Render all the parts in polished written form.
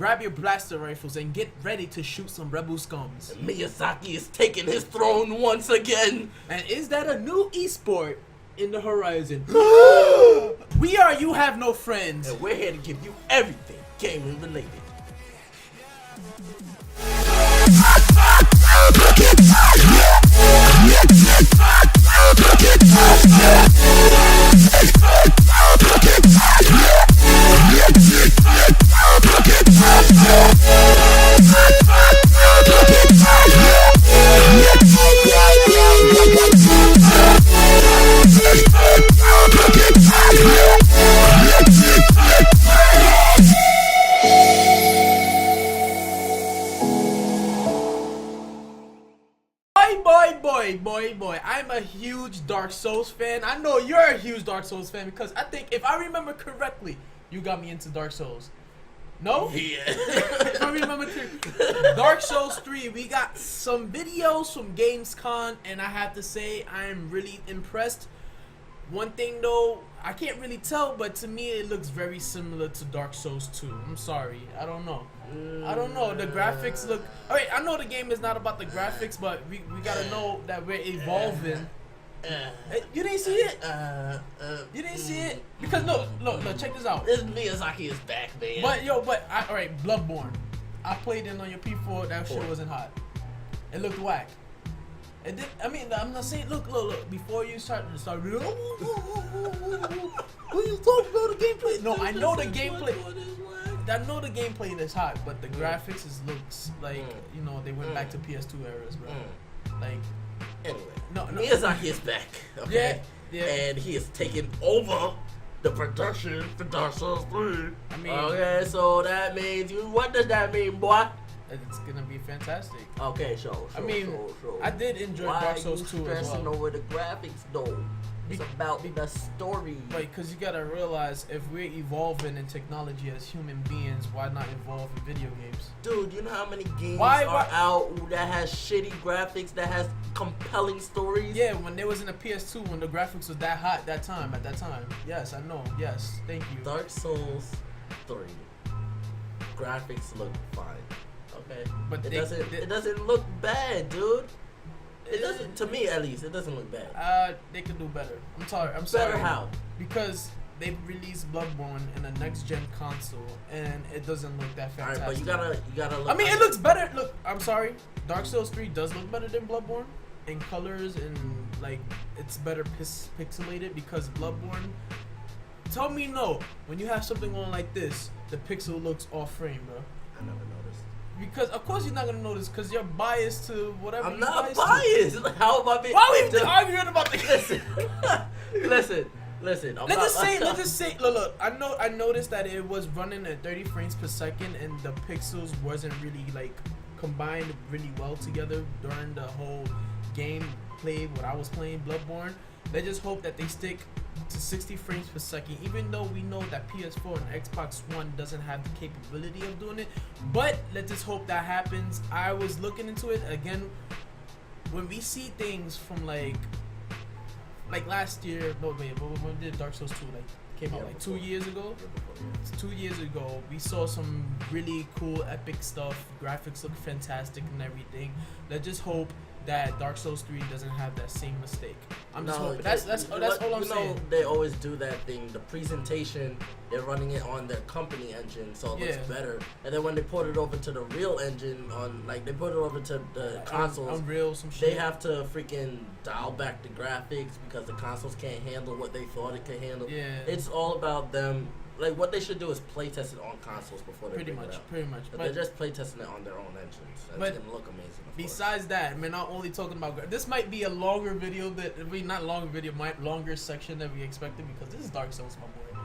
grab your blaster rifles and get ready to shoot some rebel scums. And Miyazaki is taking his throne once again. And is that a new eSport in the horizon? We are You Have No Friends. And we're here to give you everything gaming related. Boy, I'm a huge Dark Souls fan. I know you're a huge Dark Souls fan because I think, if I remember correctly, you got me into Dark Souls. No? Yeah. If I remember Dark Souls 3, we got some videos from Gamescom, and I have to say, I'm really impressed. One thing though, I can't really tell, but to me it looks very similar to Dark Souls 2. I'm sorry, I don't know. The graphics look... Alright, I know the game is not about the graphics, but we gotta know that we're evolving. You didn't see it? You didn't see it? Because look, check this out. This Miyazaki is back, man. Alright, Bloodborne. I played it on your P4, that shit wasn't hot. It looked whack. It did, I mean, I'm not saying, look, before you start, what are you talking about the gameplay? No, I know the gameplay. I know the gameplay is hot, but the graphics looks like, you know, they went back to PS2 eras, bro. Like, anyway, no. Miyazaki is back, okay? Yeah. And he is taking over the production for Dark Souls 3. I mean, okay, so that means, what does that mean, boy? It's gonna be fantastic. Okay, sure. I mean, I did enjoy Dark Souls 2 as well. Why are you stressing over the graphics, though? It's about the story. Right, because you gotta realize, if we're evolving in technology as human beings, why not evolve in video games? Dude, you know how many games are out that has shitty graphics, that has compelling stories? Yeah, when there was in a PS2, when the graphics was that hot at that time. Yes, I know. Yes, thank you. Dark Souls 3. Graphics look fine. Okay, but it doesn't look bad, dude. It doesn't, to me at least, it doesn't look bad. They could do better. I'm sorry. Better how? Because they released Bloodborne in a next gen console, and it doesn't look that fantastic. Alright, but you gotta look. I mean, it looks better. Look, I'm sorry. Dark Souls 3 does look better than Bloodborne in colors, and like it's better pixelated, because Bloodborne. Tell me no. When you have something on like this, the pixel looks off frame, bro. I never noticed. Because of course you're not gonna notice, because you're biased to whatever. I'm not biased. How am I being? Why are we arguing about the? Listen. Let's just say. Look. I noticed that it was running at 30 frames per second, and the pixels wasn't really like combined really well together during the whole gameplay. What I was playing Bloodborne. Let's just hope that they stick to 60 frames per second, even though we know that PS4 and Xbox One doesn't have the capability of doing it. But let's just hope that happens. I was looking into it again. When we see things from like last year, when did Dark Souls 2 came out 2 years ago? 2 years ago, we saw some really cool, epic stuff. Graphics look fantastic and everything. Let's just hope that Dark Souls 3 doesn't have that same mistake. I'm just hoping. That's all I'm saying. They always do that thing. The presentation, they're running it on their company engine, so it looks better. And then when they port it over to the real engine, they put it over to the consoles, Unreal, some shit. They have to freaking dial back the graphics because the consoles can't handle what they thought it could handle. Yeah. It's all about them. Like, what they should do is play test it on consoles before they bring it out. Pretty much. But they're just play testing it on their own engines. It's gonna look amazing. Besides that, we're not only talking about. This might be a longer video not longer video, longer section than we expected, because this is Dark Souls, my boy.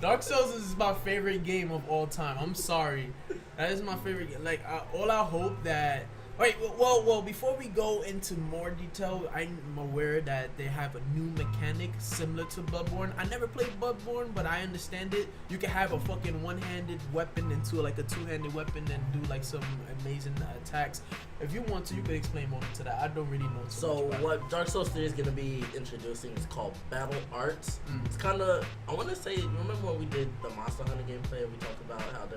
Dark Souls is my favorite game of all time. I'm sorry, that is my favorite game. Like, all I hope that. Wait, well, before we go into more detail, I'm aware that they have a new mechanic similar to Bloodborne. I never played Bloodborne, but I understand it. You can have a fucking one-handed weapon into like a two-handed weapon and do like some amazing attacks. If you want to, you could explain more into that. I don't really know so much about what Dark Souls 3 is going to be introducing is called Battle Arts. It's kind of, I want to say, remember when we did the Monster Hunter gameplay and we talked about how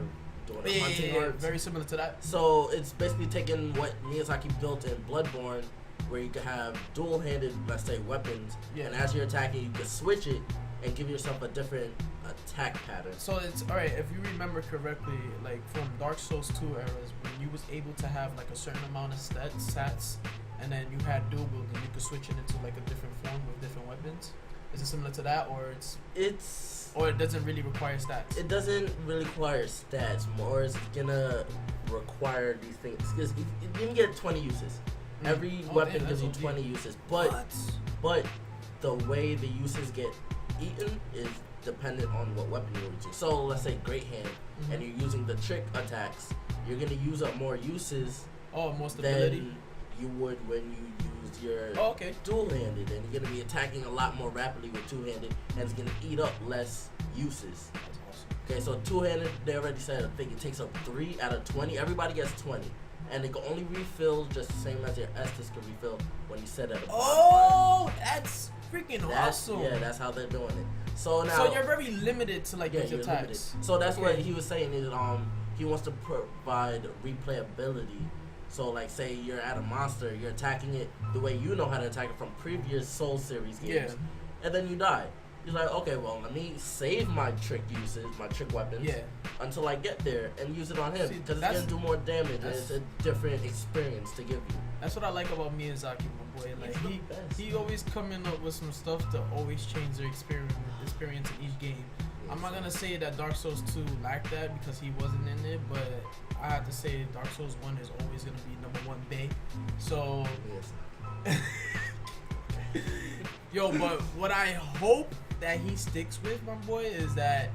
doing the hunting arts. Very similar to that. So it's basically taking what Miyazaki built in Bloodborne, where you can have dual-handed, let's say, weapons, and as you're attacking, you can switch it and give yourself a different attack pattern. So it's alright, if you remember correctly, like from Dark Souls 2 eras, when you was able to have like a certain amount of stats, and then you had dual building, you could switch it into like a different form with different weapons. Is it similar to that, or or it doesn't really require stats? It doesn't really require stats. More is gonna require these things because you can get 20 uses. Every weapon gives you 20 uses, but the way the uses get eaten is dependent on what weapon you're using. So let's say Great Hand, and you're using the trick attacks, you're gonna use up more uses. More stability. Than you would when you use your dual-handed, and you're gonna be attacking a lot more rapidly with two-handed, and it's gonna eat up less uses. That's awesome. Okay, so two-handed, they already said, I think it takes up 3 out of 20. Everybody gets 20, and it can only refill just the same as your Estus can refill when you set it at a bonfire. That's freaking awesome. Yeah, that's how they're doing it. So now, so you're very limited to like these attacks. Limited. So that's what he was saying is he wants to provide replayability. So like say you're at a monster, you're attacking it the way you know how to attack it from previous Soul series games, and then you die. You're like, okay, well let me save my trick uses, my trick weapons, until I get there and use it on him because it's gonna do more damage and it's a different experience to give you. That's what I like about Miyazaki, my boy. Like he always coming up with some stuff to always change their experience in each game. I'm not gonna say that Dark Souls 2 lacked that because he wasn't in it, but I have to say Dark Souls 1 is always gonna be #1 bae. So, yo, but what I hope that he sticks with, my boy, is that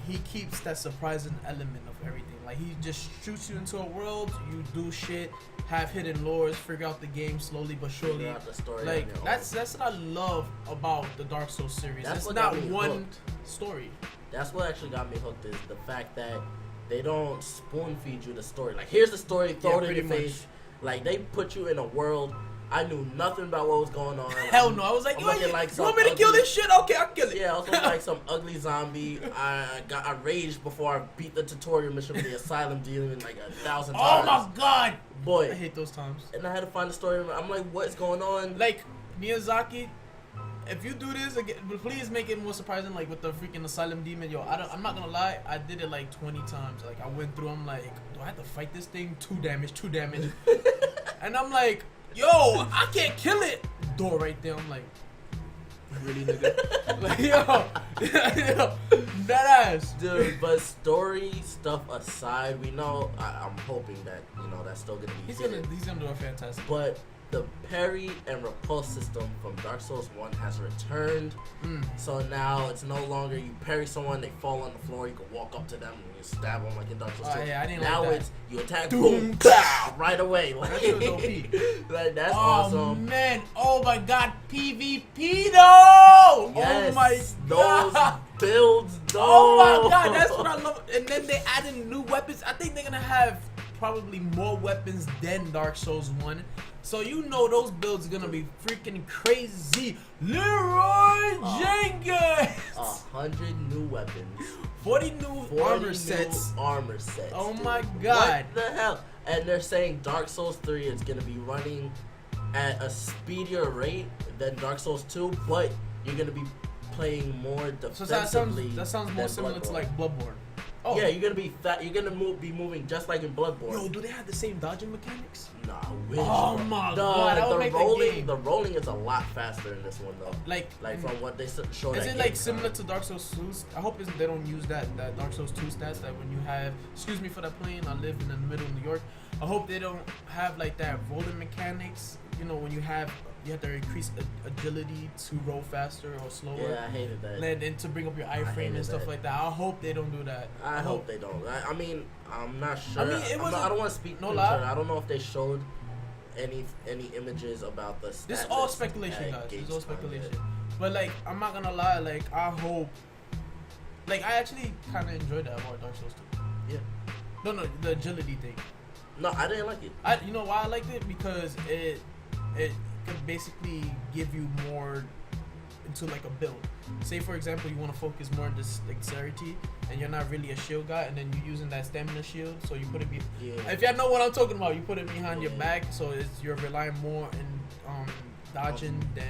he keeps that surprising element of everything. Like he just shoots you into a world, you do shit, have hidden lores, figure out the game slowly but surely. Figure out the story like that's what I love about the Dark Souls series. It's not one story. That's what actually got me hooked is the fact that they don't spoon feed you the story. Like here's the story, throw it in your face. Like they put you in a world. I knew nothing about what was going on. Hell no. I was like, you want me to kill this shit? Okay, I'll kill it. Yeah, I was looking like some ugly zombie. I raged before I beat the tutorial mission for the asylum demon like 1,000 times. Oh my god. Boy. I hate those times. And I had to find the story. I'm like, what's going on? Like, Miyazaki, if you do this again, please make it more surprising. Like with the freaking asylum demon, yo, I'm not gonna lie, I did it like 20 times. Like I went through, I'm like, do I have to fight this thing? 2 damage. And I'm like, yo, I can't kill it. Door right there. I'm like, really, nigga? Like, yo, that ass, dude. But story stuff aside, we know. I'm hoping that that's still gonna be. He's gonna do a fantastic. But the parry and repulse system from Dark Souls 1 has returned. So now it's no longer you parry someone, they fall on the floor, you can walk up to them and you stab them like in Dark Souls 2. Yeah, I didn't now like that. It's you attack, boom, pow, right away. Like, that shit was OP. Like, that's awesome. Oh man, oh my god, PvP though! Yes, oh my god. Those builds though. Oh my god, that's what I love. And then they added new weapons. I think they're gonna have probably more weapons than Dark Souls 1. So those builds are gonna be freaking crazy. Leroy Jenkins! 100 new weapons. 40 new armor sets. Oh my god. What the hell? And they're saying Dark Souls 3 is gonna be running at a speedier rate than Dark Souls 2, but you're gonna be playing more defensively. So that sounds more similar to like Bloodborne. Oh. Yeah, you're gonna be fat. You're gonna be moving just like in Bloodborne. Yo, do they have the same dodging mechanics? Nah, I wish. Oh my god, that would make the rolling is a lot faster in this one though. Like from what they showed. Is it like similar to Dark Souls 2? I hope they don't use that Dark Souls 2 stats that when you have. Excuse me for that plane. I live in the middle of New York. I hope they don't have like that rolling mechanics. When you have to increase agility to roll faster or slower. Yeah, I hated that. And to bring up your iframe and stuff like that. I hope they don't do that. I hope they don't. I mean, I'm not sure. I mean, I don't want to speak. No lie. I don't know if they showed any images about the stats. This is all speculation, guys. This is all speculation. But like, I'm not gonna lie. Like, I hope. Like, I actually kind of enjoyed that about Dark Souls 2. Yeah. No, the agility thing. No, I didn't like it. You know why I liked it? Because it could basically give you more. into like a build. Say for example, you want to focus more on this dexterity, and you're not really a shield guy, and then you're using that stamina shield, so you put it. If y'all know what I'm talking about, you put it behind your back, so you're relying more in dodging than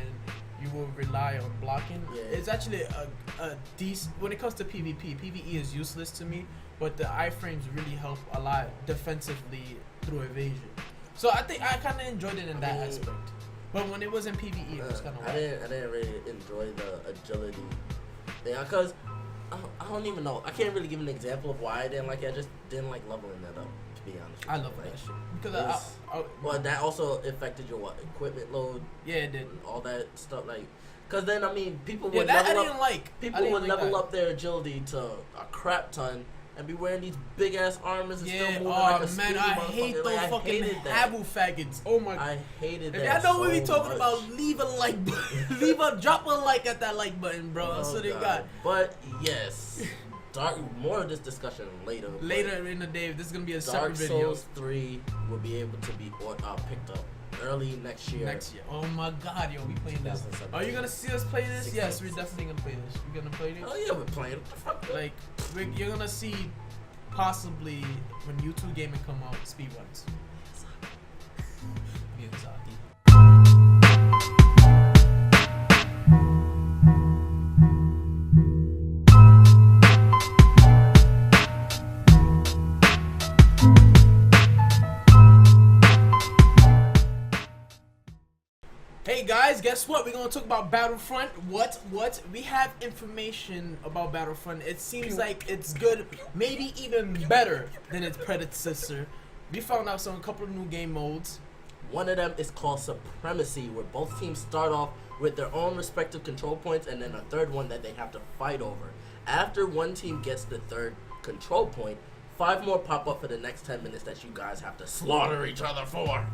you will rely on blocking. It's actually a decent when it comes to PvP. PvE is useless to me, but the iframes really help a lot defensively through evasion. So I think I kind of enjoyed it in that aspect. But when it was in PvE, it was kind of. I didn't really enjoy the agility thing because I don't even know. I can't really give an example of why I didn't like it. I just didn't like leveling that up. To be honest, I love that shit because well, that also affected your equipment load. Yeah, it did. All that stuff because then I mean people would level up their agility to a crap ton. And be wearing these big ass armors and still moving like a man, I hate those fucking Habu faggots. Oh my! I hated that. If y'all know what we talking about, leave a like button. Drop a like at that like button, bro. That's what they got. But yes, more of this discussion later. Later in the day, this is gonna be a separate video. Dark Souls 3 will be able to be picked up early next year. Oh my god, yo, we playing this. Are you gonna see us play this? Yes, we're definitely gonna play this. We're gonna play this. Oh yeah, we're playing. Like, you're gonna see possibly when YouTube Gaming come out speedruns. Miyazaki. Hey guys, guess what? We're gonna talk about Battlefront. What? We have information about Battlefront. It seems like it's good, maybe even better than its predecessor. We found out a couple of new game modes. One of them is called Supremacy, where both teams start off with their own respective control points, and then a third one that they have to fight over. After one team gets the third control point, 5 more pop up for the next 10 minutes that you guys have to slaughter each other for.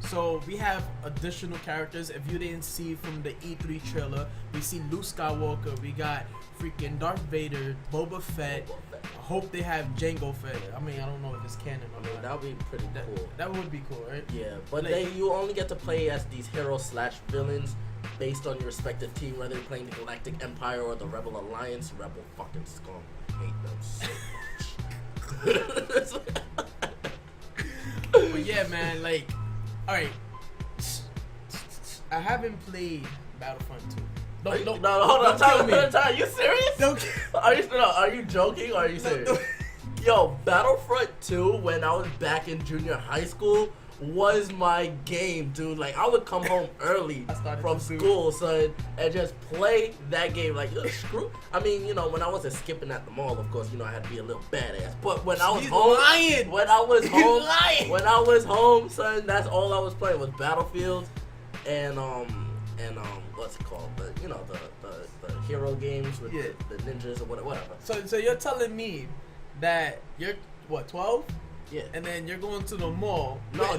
So we have additional characters. If you didn't see from the E3 trailer, we see Luke Skywalker. We got freaking Darth Vader, Boba Fett. I hope they have Jango Fett. I mean, I don't know if it's canon or not. That would be pretty cool. That would be cool, right? Yeah, but you only get to play as these heroes/villains based on your respective team, whether you're playing the Galactic Empire or the Rebel Alliance. Rebel fucking scum. I hate them so much. But yeah, man, like. Alright, I haven't played Battlefront 2. No, hold on, tell me. Are you serious? Are you joking or are you serious? Yo, Battlefront 2, when I was back in junior high school, was my game, dude. Like, I would come home early from school, son, and just play that game. Like, screw. I mean, you know, when I wasn't skipping at the mall, of course, you know, I had to be a little badass. But when I was when I was home, son, that's all I was playing was Battlefield and what's it called? You know, the hero games with the ninjas or whatever. So you're telling me that you're what, 12? Yeah. And then you're going to the mall. No, you're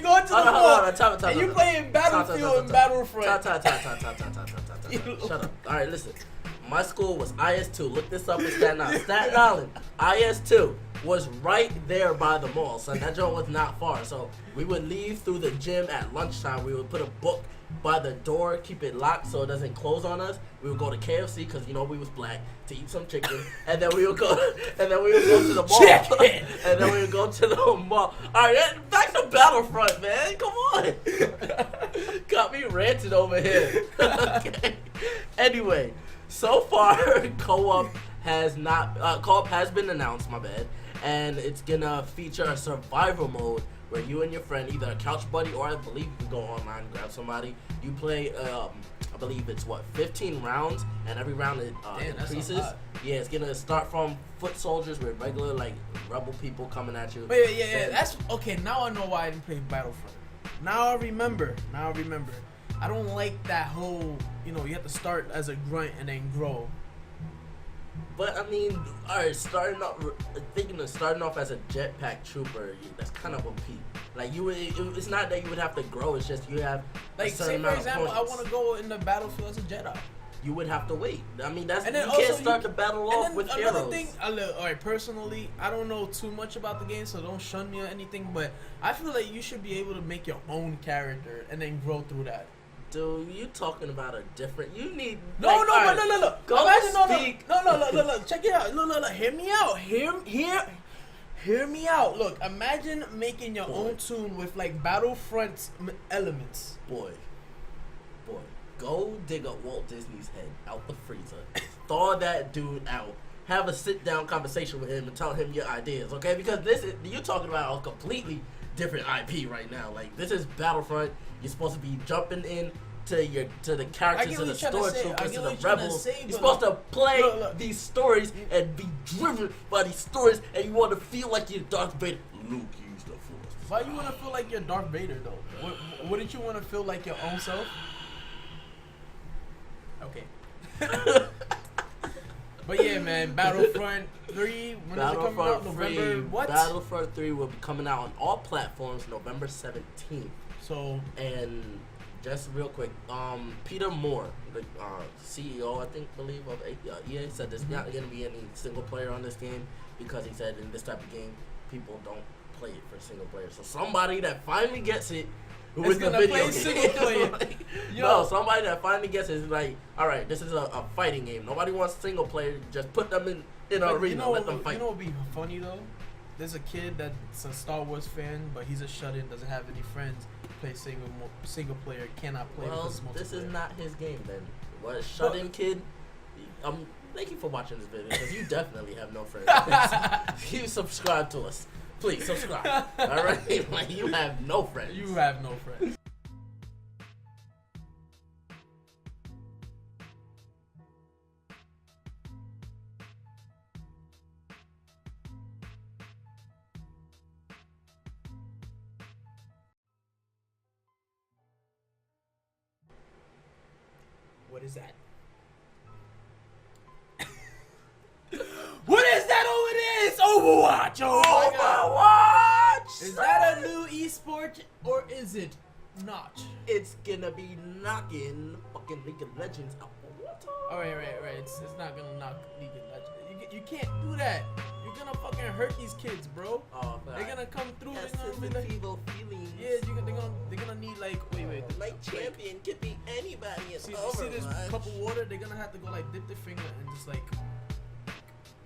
going to the mall. And you playing Battlefield and Battlefront. Shut up. All right, listen. My school was IS2. Look this up in Staten Island. Staten Island, IS2 was right there by the mall, son. That joint was not far. So we would leave through the gym at lunchtime. We would put a book by the door, keep it locked so it doesn't close on us. We would go to KFC because you know we was black to eat some chicken, and then we would go to the mall. And then we would go to the mall. All right, back to Battlefront, man. Come on, got me ranting over here. Okay. Anyway, so far co-op has been announced. My bad, and it's gonna feature a survival mode where you and your friend, either a couch buddy or I believe you can go online and grab somebody. You play, I believe it's 15 rounds, and every round it increases. Yeah, it's gonna start from foot soldiers with regular like rebel people coming at you. Wait, yeah. That's okay. Now I know why I didn't play Battlefront. Now I remember. I don't like that whole, you have to start as a grunt and then grow. But I mean, alright, starting off as a jetpack trooper, that's kind of OP. Like it's not that you would have to grow. It's just you have like, say for example, I want to go in the battlefield as a Jedi. You would have to wait. I mean, you also, can't start the battle off with heroes. Another thing, alright, personally, I don't know too much about the game, so don't shun me or anything. But I feel like you should be able to make your own character and then grow through that. Dude, you talking about a different. You need. No. Go speak. Look. Check it out. Look. Hear me out. Hear me out. Look, imagine making your own tune with like Battlefront elements. Boy, go dig up Walt Disney's head out the freezer. Thaw that dude out. Have a sit-down conversation with him and tell him your ideas, okay? Because you're talking about a completely different IP right now. Like, this is Battlefront. You're supposed to be jumping in to the characters, to the stormtroopers, to the rebels. You're supposed to play these stories and be driven by these stories, and you want to feel like you're Darth Vader. Luke used the Force. Why you want to feel like you're Darth Vader, though? Wouldn't you want to feel like your own self? Okay. But yeah, man, Battlefront 3, when is it coming out? November what? Battlefront 3 will be coming out on all platforms November 17th. So, and just real quick, Peter Moore, the CEO, believe of EA, said there's not going to be any single player on this game because he said in this type of game, people don't play it for single player. So somebody that finally gets it with the video game. Single player. No, somebody that finally gets it is like, all right, this is a fighting game. Nobody wants single player. Just put them in an arena, let them fight. You know what would be funny though? There's a kid that's a Star Wars fan, but he's a shut-in, doesn't have any friends. Play single player, cannot play because multiplayer. This is not his game then. What, shut-in kid? Thank you for watching this video because you definitely have no friends. You subscribe to us. Please subscribe. All right, like you have no friends. You have no friends. What is that? What is that? Oh, it is Overwatch. Overwatch. Is that a new eSport or is it not? It's gonna be knocking fucking League of Legends out the water. Oh, right. It's not gonna knock League of Legends. You can't do that. You're gonna fucking hurt these kids, bro. Oh, they're gonna come through. That's they're gonna be like, evil feelings. yeah, they're gonna need like wait. Like champion could be anybody. See this cup of water? They're gonna have to go like dip their finger and just like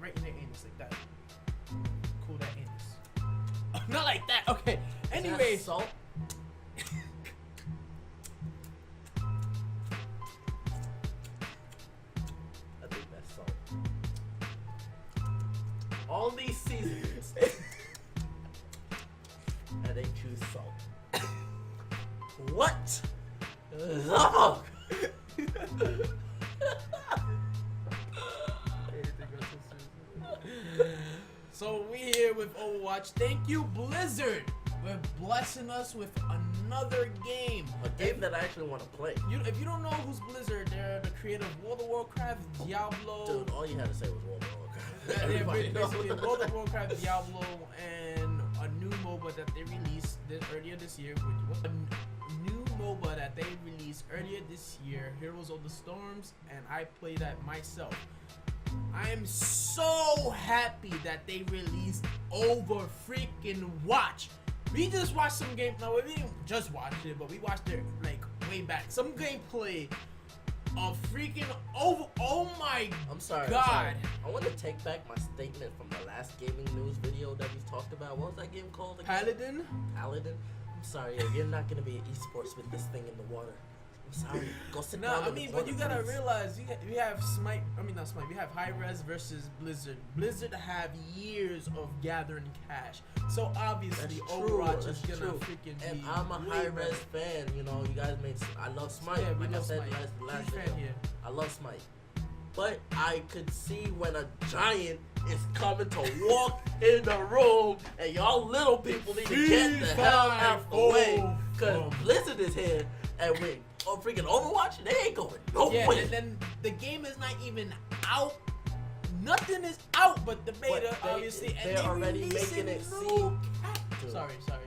right in their anus like that. Cool that anus. Not like that. Okay. Anyway, salt. I think that's salt. All these seasons, and they choose salt. What? Oh. So we here with Overwatch. Thank you, Blizzard, for blessing us with another game. A game that I actually want to play. If you don't know who's Blizzard, they're the creator of World of Warcraft, Diablo. Dude, all you had to say was World of Warcraft. They're basically World of Warcraft, Diablo, and a new MOBA that they released earlier this year. Heroes of the Storms, and I play that myself. I am so happy that they released Over freaking Watch. We just watched some game. No, we didn't just watch it, but we watched it like way back. Some gameplay of freaking Over. Oh my I'm sorry. God. I want to take back my statement from the last gaming news video that we talked about. What was that game called again? Paladin. I'm sorry, you're not gonna be an esports with this thing in the water. I'm sorry. Go sit down. No, I mean, but you gotta realize we have Smite. I mean, not Smite. We have Hi-Rez versus Blizzard. Blizzard have years of gathering cash, so obviously Overwatch is gonna freaking. And I'm a Hi-Rez fan. You know, you guys made. I love Smite. Yeah, like I said Smite. last video. I love Smite. But I could see when a giant is coming to walk in the room, and y'all little people need to get the hell out the way, cause Blizzard is here, and with freaking Overwatch, they ain't going nowhere. Yeah, and then the game is not even out. Nothing is out but the beta, obviously, and they're already making it seem. Sorry for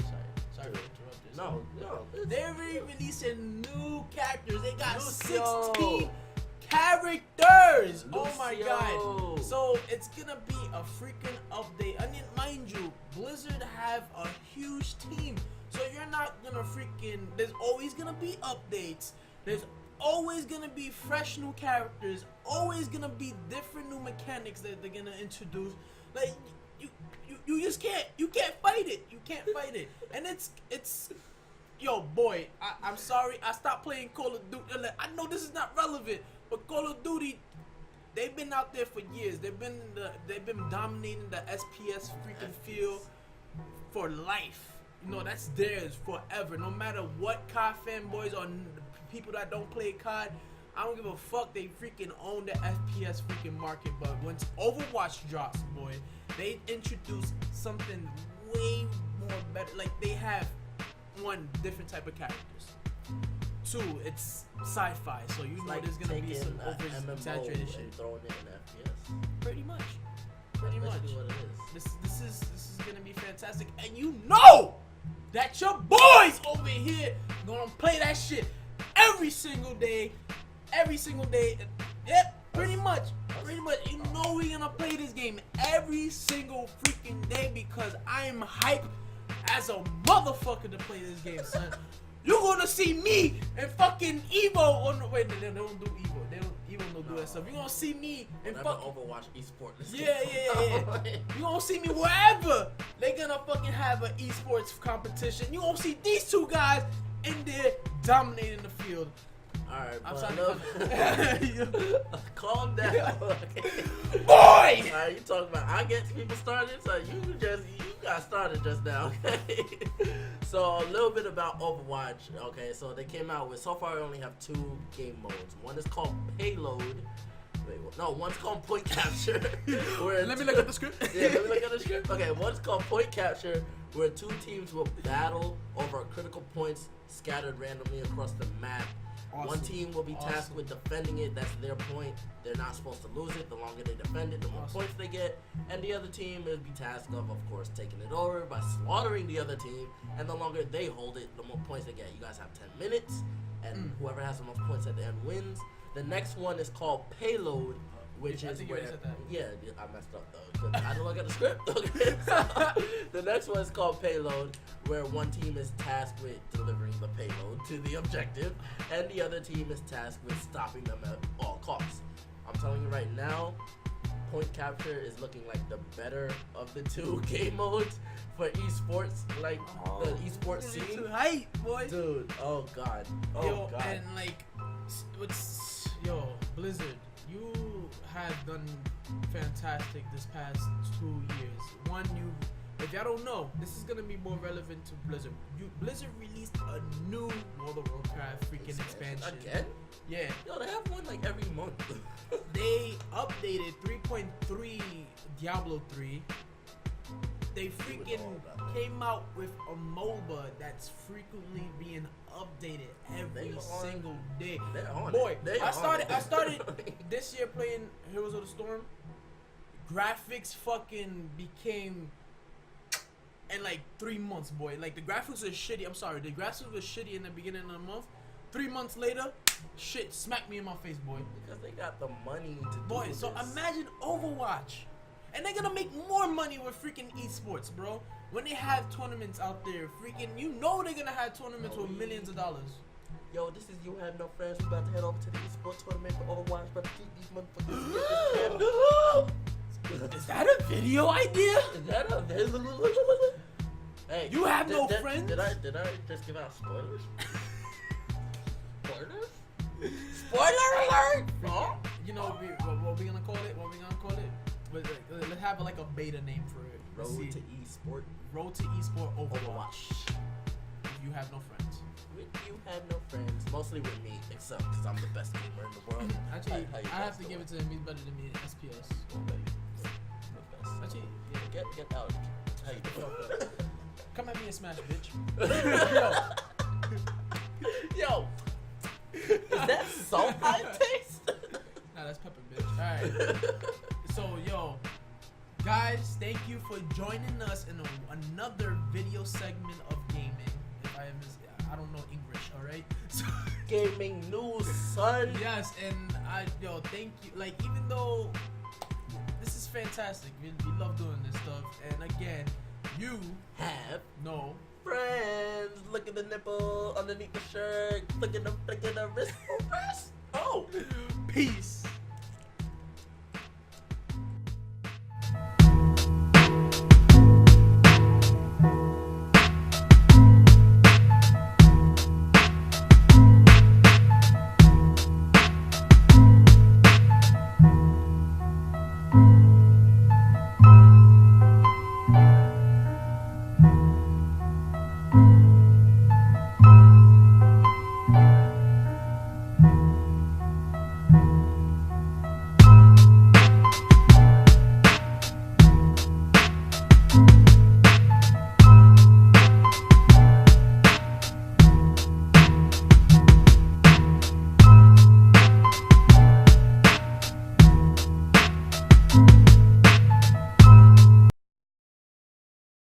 interrupting. No. They're releasing new characters. They got Lucio. 16 characters. Lucio. Oh my god. So it's gonna be a freaking update. I mean, mind you, Blizzard have a huge team. So you're not gonna freaking. There's always gonna be updates. There's always gonna be fresh new characters, always gonna be different new mechanics that they're gonna introduce. Like you just can't fight it. You can't fight it. And it's yo boy, I'm sorry, I stopped playing Call of Duty. I know this is not relevant, but Call of Duty, they've been out there for years. They've been dominating the SPS freaking field for life. You know, that's theirs forever. No matter what COD fanboys or people that don't play COD, I don't give a fuck. They freaking own the FPS freaking market. But once Overwatch drops, boy, they introduce something way more better. Like, they have one, different type of characters. Two, it's sci-fi, so you know like there's gonna be some over-exaggerated shit. Throwing it in FPS. Pretty much. Pretty much. What it is. This is gonna be fantastic, and you know that your boys over here gonna play that shit every single day. Yep, pretty much. You know we're gonna play this game every single freaking day because I am hyped as a motherfucker to play this game, son. You're gonna see me and fucking Evo on the wait, they don't do Evo. Evo don't do that stuff. You're gonna see me and fucking Overwatch eSport. Yeah. You're gonna see me wherever they're gonna fucking have an esports competition. You're gonna see these two guys in there dominating the field. Alright, I'm sorry. Calm down. Boy! Alright, you talking about I get people started, so you got started just now, okay? So a little bit about Overwatch, okay? So they came out with, so far we only have 2 game modes. One is called Payload. One's called Point Capture. Let me look at the script. Yeah, let me look at the script. Okay, one's called Point Capture, where 2 teams will battle over critical points scattered randomly across the map. Awesome. One team will be tasked with defending it. That's their point. They're not supposed to lose it. The longer they defend it, the more points they get. And the other team will be tasked of course, taking it over by slaughtering the other team. And the longer they hold it, the more points they get. You guys have 10 minutes, and whoever has the most points at the end wins. The next one is called Payload, which is where I messed up though. I didn't look at the script. Okay, so the next one is called Payload, where one team is tasked with delivering the payload to the objective, and the other team is tasked with stopping them at all costs. I'm telling you right now, Point Capture is looking like the better of the 2 game modes for esports, like the esports scene. Too hype, boy. Dude, oh god, god. And like, Blizzard, you have done fantastic this past 2 years. One, if y'all don't know, this is gonna be more relevant to Blizzard. Blizzard released a new World of Warcraft freaking expansion. Again? Yeah. Yo, they have one like every month. They updated 3.3 Diablo 3. They freaking came out with a MOBA that's frequently being updated every single day. Boy, I started this year playing Heroes of the Storm. Graphics fucking became in like 3 months, boy. Like the graphics are shitty. I'm sorry, the graphics were shitty in the beginning of the month. 3 months later, shit smacked me in my face, boy. Because they got the money to do this. So imagine Overwatch. And they're gonna make more money with freaking esports, bro. When they have tournaments out there, freaking, you know they're gonna have tournaments with millions of dollars. Yo, this is You Have No Friends. We about to head over to the esports tournament for Overwatch, but to keep these motherfuckers. Is that a video idea? Is that a Hey, you have no friends? Did I just give out spoilers? Spoilers? Spoiler alert! Huh? You know what we gonna call it? Let's have like a beta name for it. Road to eSport. Road to eSport Overwatch. You have no friends. You have no friends. Mostly with me, except because I'm the best gamer in the world. Actually, I have to give it to him. He's better than me in SPS. Actually, yeah. Get out. How you doing? Come at me and smash, bitch. Yo. Is that salt I taste? Nah, that's pepper, bitch. Alright. So, guys, thank you for joining us in another video segment of gaming. If I don't know English, alright? So, gaming news, son. Yes, and thank you. Like, even though this is fantastic, we love doing this stuff. And again, you have no friends. look at the nipple underneath the shirt. Look at the wrist. Oh, Peace.